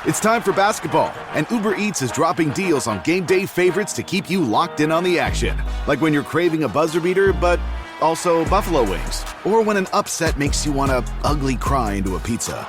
It's time for basketball, and Uber Eats is dropping deals on game day favorites to keep you locked in on the action. Like when you're craving a buzzer beater, but also buffalo wings. Or when an upset makes you want to ugly cry into a pizza.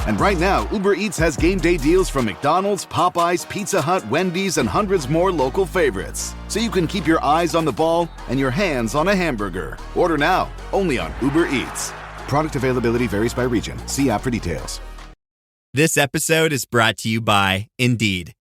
And right now, Uber Eats has game day deals from McDonald's, Popeyes, Pizza Hut, Wendy's, and hundreds more local favorites. So you can keep your eyes on the ball and your hands on a hamburger. Order now, only on Uber Eats. Product availability varies by region. See app for details. This episode is brought to you by Indeed.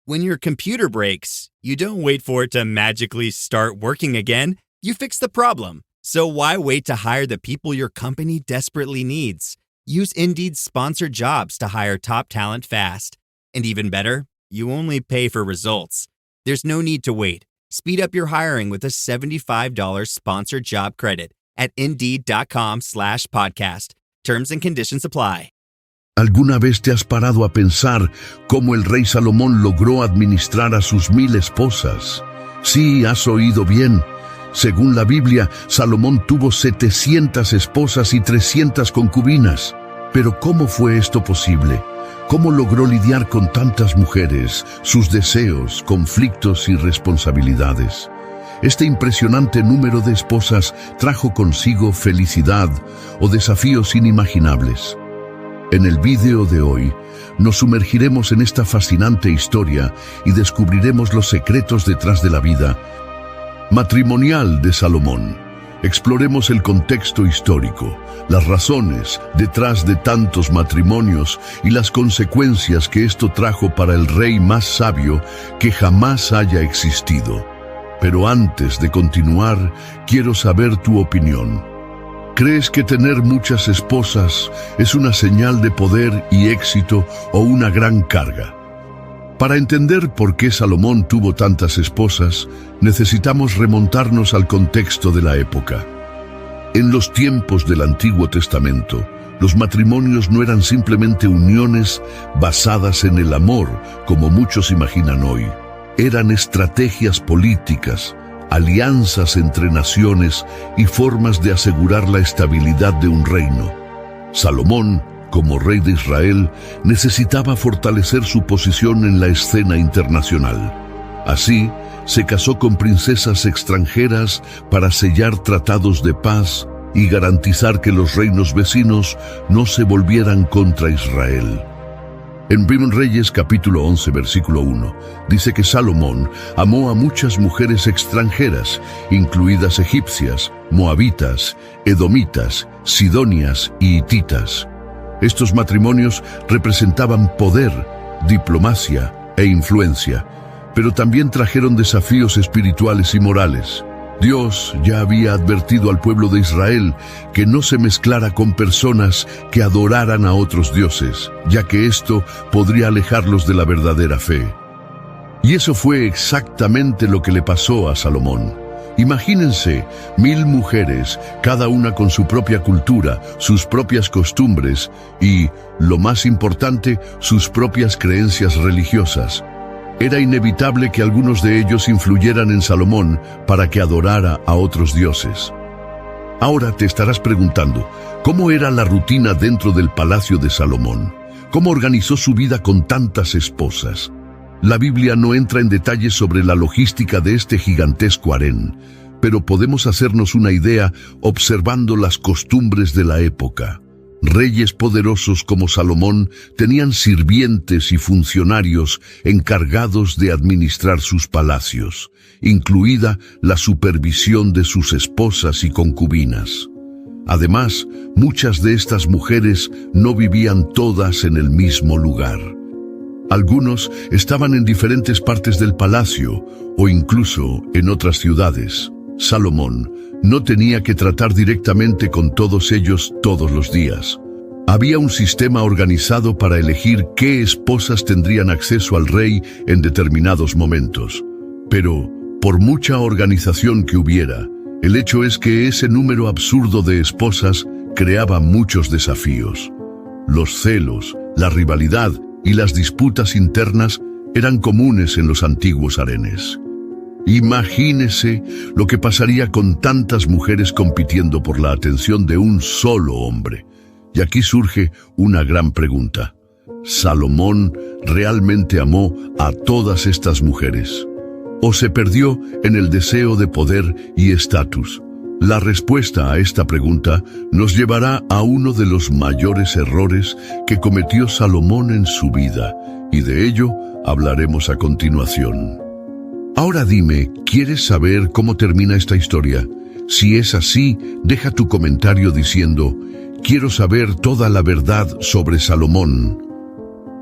When your computer breaks, you don't wait for it to magically start working again. You fix the problem. So why wait to hire the people your company desperately needs? Use Indeed's sponsored jobs to hire top talent fast. And even better, you only pay for results. There's no need to wait. Speed up your hiring with a $75 sponsored job credit at Indeed.com/podcast. Terms and conditions apply. ¿Alguna vez te has parado a pensar cómo el rey Salomón logró administrar a sus 1000 esposas? Sí, has oído bien. Según la Biblia, Salomón tuvo 700 esposas y 300 concubinas. Pero ¿cómo fue esto posible? ¿Cómo logró lidiar con tantas mujeres, sus deseos, conflictos y responsabilidades? Este impresionante número de esposas trajo consigo felicidad o desafíos inimaginables. En el vídeo de hoy, nos sumergiremos en esta fascinante historia y descubriremos los secretos detrás de la vida matrimonial de Salomón. Exploremos el contexto histórico, las razones detrás de tantos matrimonios y las consecuencias que esto trajo para el rey más sabio que jamás haya existido. Pero antes de continuar, quiero saber tu opinión. ¿Crees que tener muchas esposas es una señal de poder y éxito o una gran carga? Para entender por qué Salomón tuvo tantas esposas, necesitamos remontarnos al contexto de la época. En los tiempos del Antiguo Testamento, los matrimonios no eran simplemente uniones basadas en el amor, como muchos imaginan hoy. Eran estrategias políticas, alianzas entre naciones y formas de asegurar la estabilidad de un reino. Salomón, como rey de Israel, necesitaba fortalecer su posición en la escena internacional. Así, se casó con princesas extranjeras para sellar tratados de paz y garantizar que los reinos vecinos no se volvieran contra Israel. En 1 Reyes capítulo 11 versículo 1, dice que Salomón amó a muchas mujeres extranjeras, incluidas egipcias, moabitas, edomitas, sidonias y hititas. Estos matrimonios representaban poder, diplomacia e influencia, pero también trajeron desafíos espirituales y morales. Dios ya había advertido al pueblo de Israel que no se mezclara con personas que adoraran a otros dioses, ya que esto podría alejarlos de la verdadera fe. Y eso fue exactamente lo que le pasó a Salomón. Imagínense 1000 mujeres, cada una con su propia cultura, sus propias costumbres y, lo más importante, sus propias creencias religiosas. Era inevitable que algunos de ellos influyeran en Salomón para que adorara a otros dioses. Ahora te estarás preguntando, ¿cómo era la rutina dentro del palacio de Salomón? ¿Cómo organizó su vida con tantas esposas? La Biblia no entra en detalles sobre la logística de este gigantesco harén, pero podemos hacernos una idea observando las costumbres de la época. Reyes poderosos como Salomón tenían sirvientes y funcionarios encargados de administrar sus palacios, incluida la supervisión de sus esposas y concubinas. Además, muchas de estas mujeres no vivían todas en el mismo lugar. Algunos estaban en diferentes partes del palacio o incluso en otras ciudades. Salomón no tenía que tratar directamente con todos ellos todos los días. Había un sistema organizado para elegir qué esposas tendrían acceso al rey en determinados momentos. Pero, por mucha organización que hubiera, el hecho es que ese número absurdo de esposas creaba muchos desafíos. Los celos, la rivalidad y las disputas internas eran comunes en los antiguos harenes. Imagínese lo que pasaría con tantas mujeres compitiendo por la atención de un solo hombre. Y aquí surge una gran pregunta. ¿Salomón realmente amó a todas estas mujeres? ¿O se perdió en el deseo de poder y estatus? La respuesta a esta pregunta nos llevará a uno de los mayores errores que cometió Salomón en su vida, y de ello hablaremos a continuación. Ahora dime, ¿quieres saber cómo termina esta historia? Si es así, deja tu comentario diciendo, quiero saber toda la verdad sobre Salomón.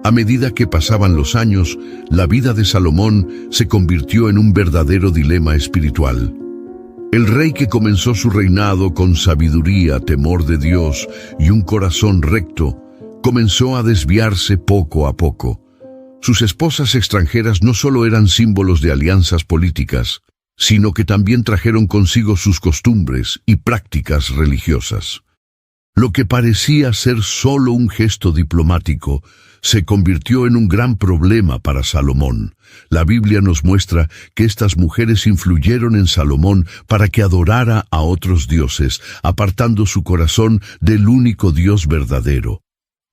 A medida que pasaban los años, la vida de Salomón se convirtió en un verdadero dilema espiritual. El rey que comenzó su reinado con sabiduría, temor de Dios y un corazón recto, comenzó a desviarse poco a poco. Sus esposas extranjeras no solo eran símbolos de alianzas políticas, sino que también trajeron consigo sus costumbres y prácticas religiosas. Lo que parecía ser solo un gesto diplomático se convirtió en un gran problema para Salomón. La Biblia nos muestra que estas mujeres influyeron en Salomón para que adorara a otros dioses, apartando su corazón del único Dios verdadero.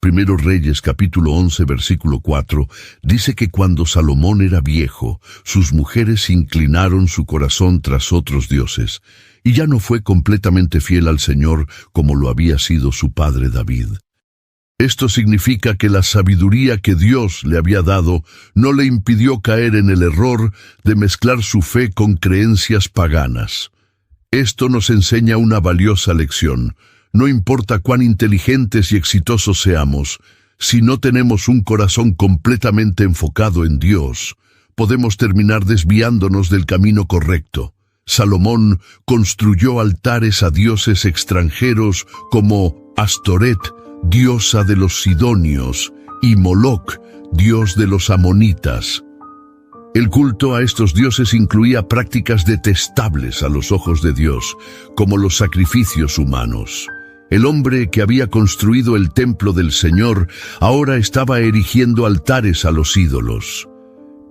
Primero Reyes capítulo 11 versículo 4 dice que cuando Salomón era viejo, sus mujeres inclinaron su corazón tras otros dioses, y ya no fue completamente fiel al Señor como lo había sido su padre David. Esto significa que la sabiduría que Dios le había dado no le impidió caer en el error de mezclar su fe con creencias paganas. Esto nos enseña una valiosa lección. No importa cuán inteligentes y exitosos seamos, si no tenemos un corazón completamente enfocado en Dios, podemos terminar desviándonos del camino correcto. Salomón construyó altares a dioses extranjeros como Astoret, diosa de los sidonios, y Moloc, dios de los amonitas. El culto a estos dioses incluía prácticas detestables a los ojos de Dios, como los sacrificios humanos. El hombre que había construido el templo del Señor ahora estaba erigiendo altares a los ídolos.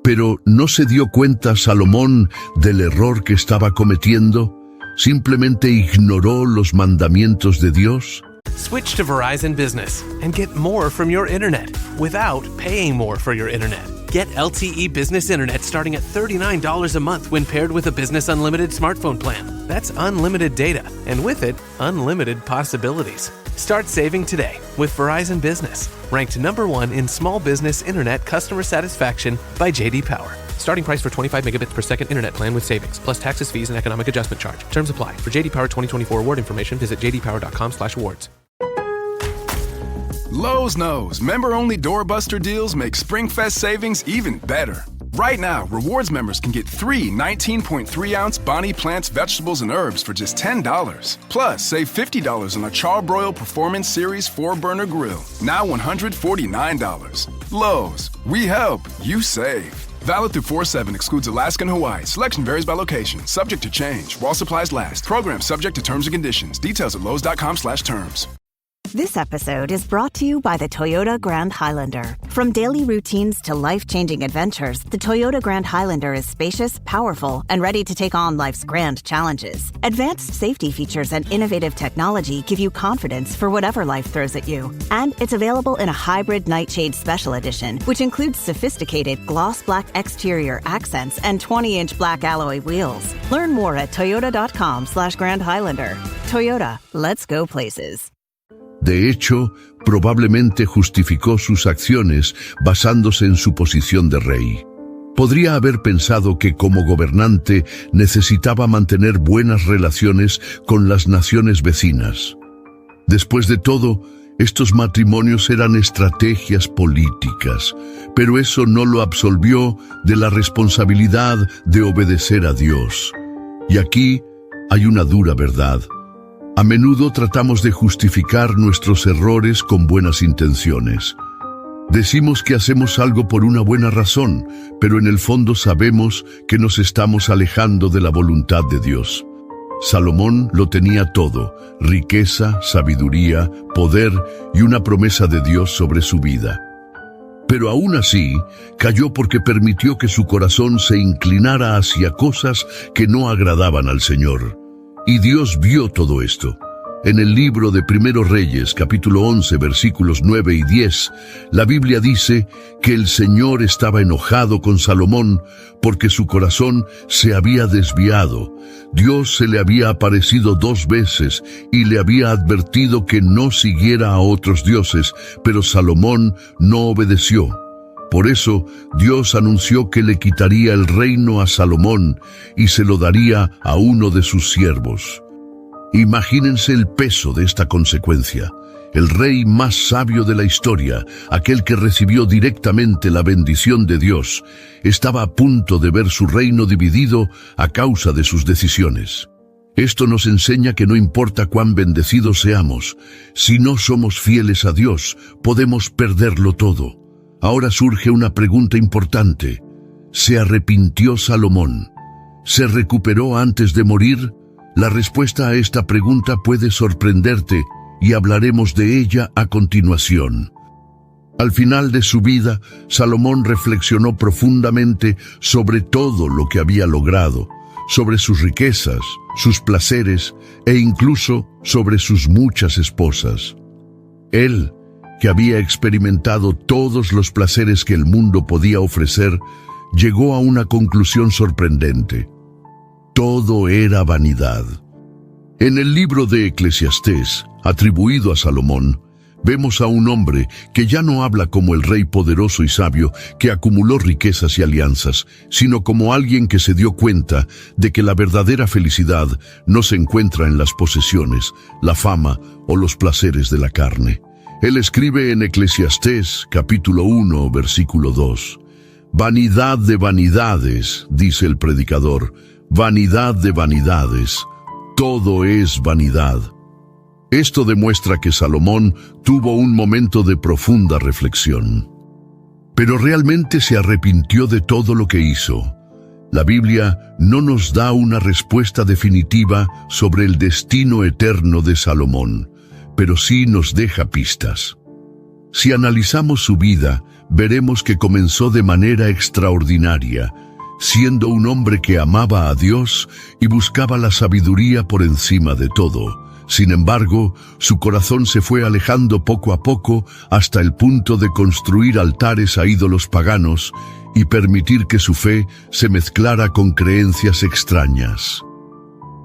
Pero ¿no se dio cuenta Salomón del error que estaba cometiendo? ¿Simplemente ignoró los mandamientos de Dios? Switch to Verizon Business and get more from your internet without paying more for your internet. Get LTE Business Internet starting at $39 a month when paired with a Business Unlimited smartphone plan. That's unlimited data, and with it, unlimited possibilities. Start saving today with Verizon Business, ranked #1 in small business internet customer satisfaction by J.D. Power. Starting price for 25 megabits per second internet plan with savings, plus taxes, fees, and economic adjustment charge. Terms apply. For J.D. Power 2024 award information, visit jdpower.com/awards. Lowe's knows member-only doorbuster deals make SpringFest savings even better. Right now, rewards members can get 3 19.3-ounce Bonnie Plants vegetables and herbs for just $10. Plus, save $50 on a Charbroil Performance Series 4-burner grill, now $149. Lowe's, we help, you save. Valid through 4/7, excludes Alaska and Hawaii. Selection varies by location, subject to change. While supplies last. Program subject to terms and conditions. Details at lowes.com/terms. This episode is brought to you by the Toyota Grand Highlander. From daily routines to life-changing adventures, the Toyota Grand Highlander is spacious, powerful, and ready to take on life's grand challenges. Advanced safety features and innovative technology give you confidence for whatever life throws at you. And it's available in a hybrid Nightshade Special Edition, which includes sophisticated gloss black exterior accents and 20-inch black alloy wheels. Learn more at toyota.com/Grand Highlander. Toyota, let's go places. De hecho, probablemente justificó sus acciones basándose en su posición de rey. Podría haber pensado que como gobernante necesitaba mantener buenas relaciones con las naciones vecinas. Después de todo, estos matrimonios eran estrategias políticas, pero eso no lo absolvió de la responsabilidad de obedecer a Dios. Y aquí hay una dura verdad. A menudo tratamos de justificar nuestros errores con buenas intenciones. Decimos que hacemos algo por una buena razón, pero en el fondo sabemos que nos estamos alejando de la voluntad de Dios. Salomón lo tenía todo: riqueza, sabiduría, poder y una promesa de Dios sobre su vida. Pero aún así, cayó porque permitió que su corazón se inclinara hacia cosas que no agradaban al Señor. Y Dios vio todo esto. En el libro de Primero Reyes, capítulo 11, versículos 9 y 10, la Biblia dice que el Señor estaba enojado con Salomón porque su corazón se había desviado. Dios se le había aparecido 2 veces y le había advertido que no siguiera a otros dioses, pero Salomón no obedeció. Por eso, Dios anunció que le quitaría el reino a Salomón y se lo daría a uno de sus siervos. Imagínense el peso de esta consecuencia. El rey más sabio de la historia, aquel que recibió directamente la bendición de Dios, estaba a punto de ver su reino dividido a causa de sus decisiones. Esto nos enseña que no importa cuán bendecidos seamos, si no somos fieles a Dios, podemos perderlo todo. Ahora surge una pregunta importante. ¿Se arrepintió Salomón? ¿Se recuperó antes de morir? La respuesta a esta pregunta puede sorprenderte y hablaremos de ella a continuación. Al final de su vida, Salomón reflexionó profundamente sobre todo lo que había logrado, sobre sus riquezas, sus placeres e incluso sobre sus muchas esposas. Él, que había experimentado todos los placeres que el mundo podía ofrecer, llegó a una conclusión sorprendente. Todo era vanidad. En el libro de Eclesiastés, atribuido a Salomón, vemos a un hombre que ya no habla como el rey poderoso y sabio que acumuló riquezas y alianzas, sino como alguien que se dio cuenta de que la verdadera felicidad no se encuentra en las posesiones, la fama o los placeres de la carne. Él escribe en Eclesiastés, capítulo 1, versículo 2. «Vanidad de vanidades», dice el predicador, «vanidad de vanidades, todo es vanidad». Esto demuestra que Salomón tuvo un momento de profunda reflexión. Pero realmente se arrepintió de todo lo que hizo. La Biblia no nos da una respuesta definitiva sobre el destino eterno de Salomón, pero sí nos deja pistas. Si analizamos su vida, veremos que comenzó de manera extraordinaria, siendo un hombre que amaba a Dios y buscaba la sabiduría por encima de todo. Sin embargo, su corazón se fue alejando poco a poco hasta el punto de construir altares a ídolos paganos y permitir que su fe se mezclara con creencias extrañas.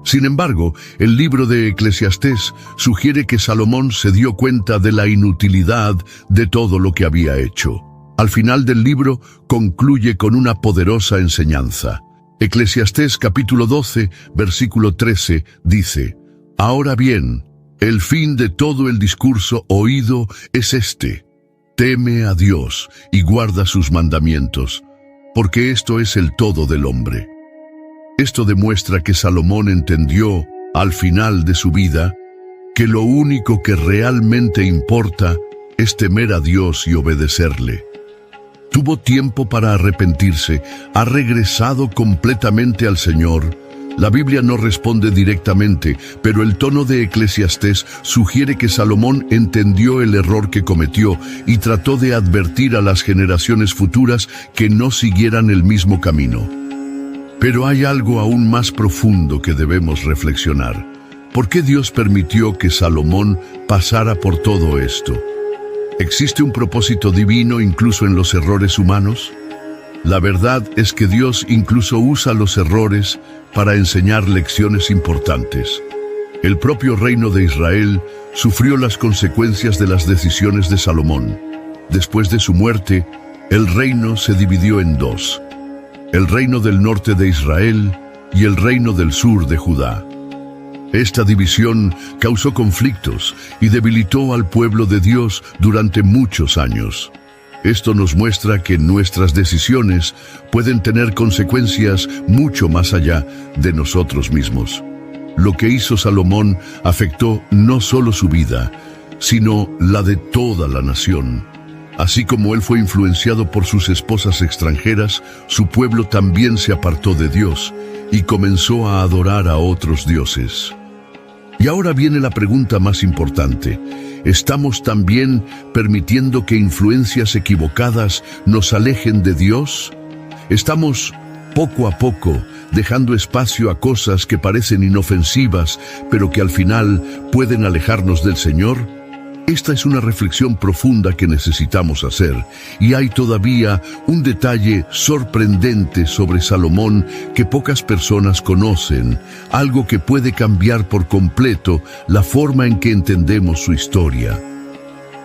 Sin embargo, el libro de Eclesiastés sugiere que Salomón se dio cuenta de la inutilidad de todo lo que había hecho. Al final del libro concluye con una poderosa enseñanza. Eclesiastés capítulo 12, versículo 13 dice: «Ahora bien, el fin de todo el discurso oído es este: teme a Dios y guarda sus mandamientos, porque esto es el todo del hombre». Esto demuestra que Salomón entendió, al final de su vida, que lo único que realmente importa es temer a Dios y obedecerle. Tuvo tiempo para arrepentirse, ha regresado completamente al Señor. La Biblia no responde directamente, pero el tono de Eclesiastés sugiere que Salomón entendió el error que cometió y trató de advertir a las generaciones futuras que no siguieran el mismo camino. Pero hay algo aún más profundo que debemos reflexionar. ¿Por qué Dios permitió que Salomón pasara por todo esto? ¿Existe un propósito divino incluso en los errores humanos? La verdad es que Dios incluso usa los errores para enseñar lecciones importantes. El propio reino de Israel sufrió las consecuencias de las decisiones de Salomón. Después de su muerte, el reino se dividió en 2. El reino del norte de Israel y el reino del sur de Judá. Esta división causó conflictos y debilitó al pueblo de Dios durante muchos años. Esto nos muestra que nuestras decisiones pueden tener consecuencias mucho más allá de nosotros mismos. Lo que hizo Salomón afectó no solo su vida, sino la de toda la nación. Así como él fue influenciado por sus esposas extranjeras, su pueblo también se apartó de Dios y comenzó a adorar a otros dioses. Y ahora viene la pregunta más importante. ¿Estamos también permitiendo que influencias equivocadas nos alejen de Dios? ¿Estamos poco a poco, dejando espacio a cosas que parecen inofensivas, pero que al final pueden alejarnos del Señor? Esta es una reflexión profunda que necesitamos hacer, y hay todavía un detalle sorprendente sobre Salomón que pocas personas conocen, algo que puede cambiar por completo la forma en que entendemos su historia.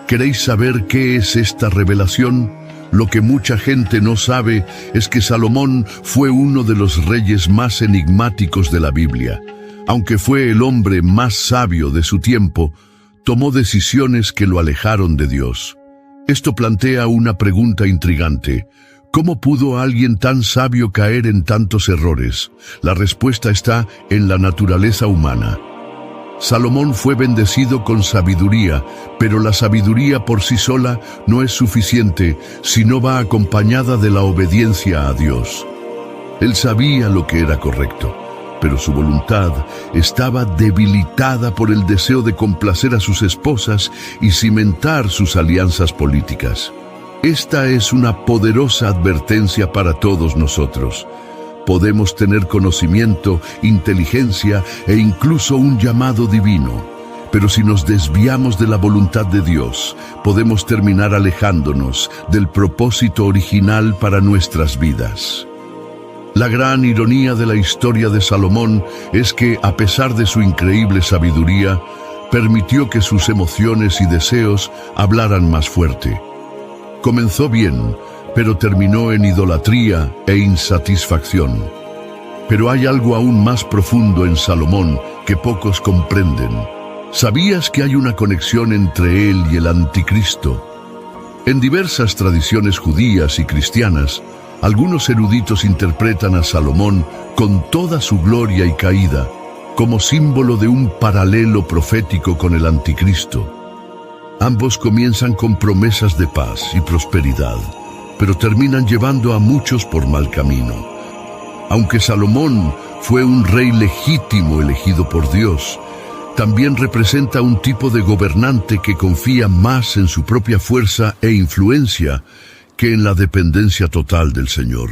¿Queréis saber qué es esta revelación? Lo que mucha gente no sabe es que Salomón fue uno de los reyes más enigmáticos de la Biblia. Aunque fue el hombre más sabio de su tiempo, tomó decisiones que lo alejaron de Dios. Esto plantea una pregunta intrigante. ¿Cómo pudo alguien tan sabio caer en tantos errores? La respuesta está en la naturaleza humana. Salomón fue bendecido con sabiduría, pero la sabiduría por sí sola no es suficiente si no va acompañada de la obediencia a Dios. Él sabía lo que era correcto, pero su voluntad estaba debilitada por el deseo de complacer a sus esposas y cimentar sus alianzas políticas. Esta es una poderosa advertencia para todos nosotros. Podemos tener conocimiento, inteligencia e incluso un llamado divino, pero si nos desviamos de la voluntad de Dios, podemos terminar alejándonos del propósito original para nuestras vidas. La gran ironía de la historia de Salomón es que, a pesar de su increíble sabiduría, permitió que sus emociones y deseos hablaran más fuerte. Comenzó bien, pero terminó en idolatría e insatisfacción. Pero hay algo aún más profundo en Salomón que pocos comprenden. ¿Sabías que hay una conexión entre él y el anticristo? En diversas tradiciones judías y cristianas, algunos eruditos interpretan a Salomón con toda su gloria y caída como símbolo de un paralelo profético con el anticristo. Ambos comienzan con promesas de paz y prosperidad, pero terminan llevando a muchos por mal camino. Aunque Salomón fue un rey legítimo elegido por Dios, también representa un tipo de gobernante que confía más en su propia fuerza e influencia que en la dependencia total del Señor.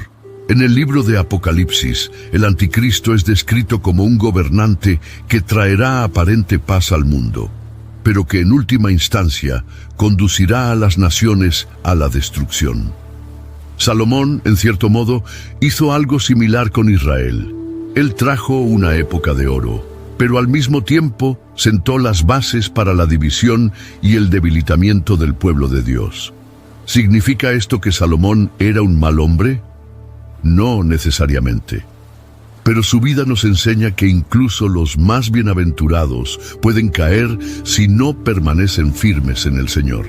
En el libro de Apocalipsis, el anticristo es descrito como un gobernante que traerá aparente paz al mundo, pero que en última instancia conducirá a las naciones a la destrucción. Salomón, en cierto modo, hizo algo similar con Israel. Él trajo una época de oro, pero al mismo tiempo sentó las bases para la división y el debilitamiento del pueblo de Dios. ¿Significa esto que Salomón era un mal hombre? No necesariamente. Pero su vida nos enseña que incluso los más bienaventurados pueden caer si no permanecen firmes en el Señor.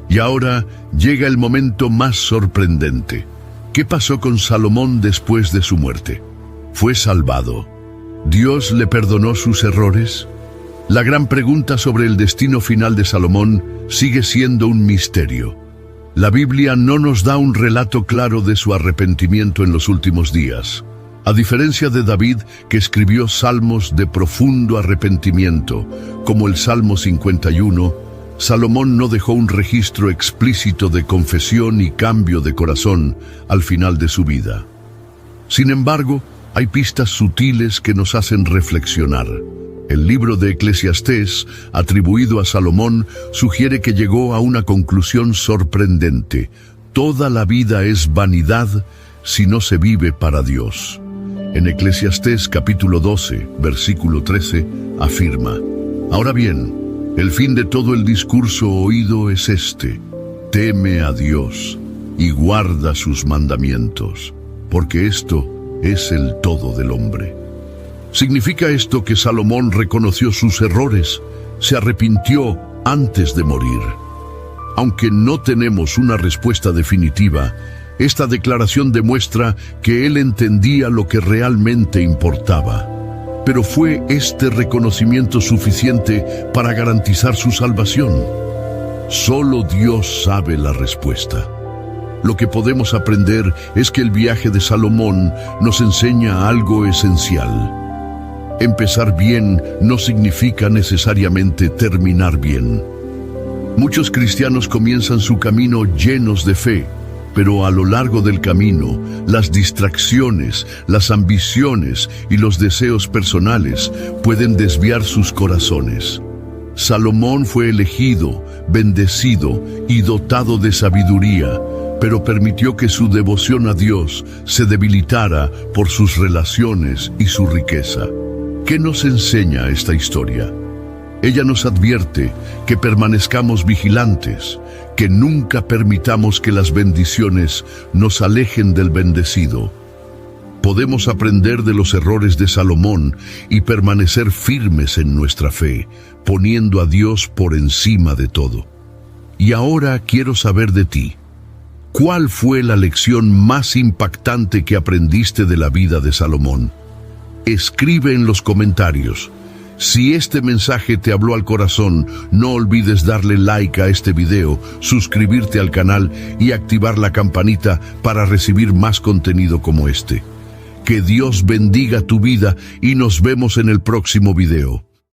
Y ahora llega el momento más sorprendente. ¿Qué pasó con Salomón después de su muerte? ¿Fue salvado? ¿Dios le perdonó sus errores? La gran pregunta sobre el destino final de Salomón sigue siendo un misterio. La Biblia no nos da un relato claro de su arrepentimiento en los últimos días. A diferencia de David, que escribió salmos de profundo arrepentimiento, como el Salmo 51, Salomón no dejó un registro explícito de confesión y cambio de corazón al final de su vida. Sin embargo, hay pistas sutiles que nos hacen reflexionar. El libro de Eclesiastés, atribuido a Salomón, sugiere que llegó a una conclusión sorprendente. Toda la vida es vanidad si no se vive para Dios. En Eclesiastés capítulo 12, versículo 13, afirma: Ahora bien, el fin de todo el discurso oído es este: teme a Dios y guarda sus mandamientos, porque esto es el todo del hombre. ¿Significa esto que Salomón reconoció sus errores, se arrepintió antes de morir? Aunque no tenemos una respuesta definitiva, esta declaración demuestra que él entendía lo que realmente importaba. Pero ¿fue este reconocimiento suficiente para garantizar su salvación? Solo Dios sabe la respuesta. Lo que podemos aprender es que el viaje de Salomón nos enseña algo esencial. Empezar bien no significa necesariamente terminar bien. Muchos cristianos comienzan su camino llenos de fe, Pero a lo largo del camino, las distracciones, las ambiciones y los deseos personales pueden desviar sus corazones. Salomón fue elegido, bendecido y dotado de sabiduría, pero permitió que su devoción a Dios se debilitara por sus relaciones y su riqueza. ¿Qué nos enseña esta historia? Ella nos advierte que permanezcamos vigilantes, que nunca permitamos que las bendiciones nos alejen del bendecido. Podemos aprender de los errores de Salomón y permanecer firmes en nuestra fe, poniendo a Dios por encima de todo. Y ahora quiero saber de ti. ¿Cuál fue la lección más impactante que aprendiste de la vida de Salomón? Escribe en los comentarios. Si este mensaje te habló al corazón, no olvides darle like a este video, suscribirte al canal y activar la campanita para recibir más contenido como este. Que Dios bendiga tu vida y nos vemos en el próximo video.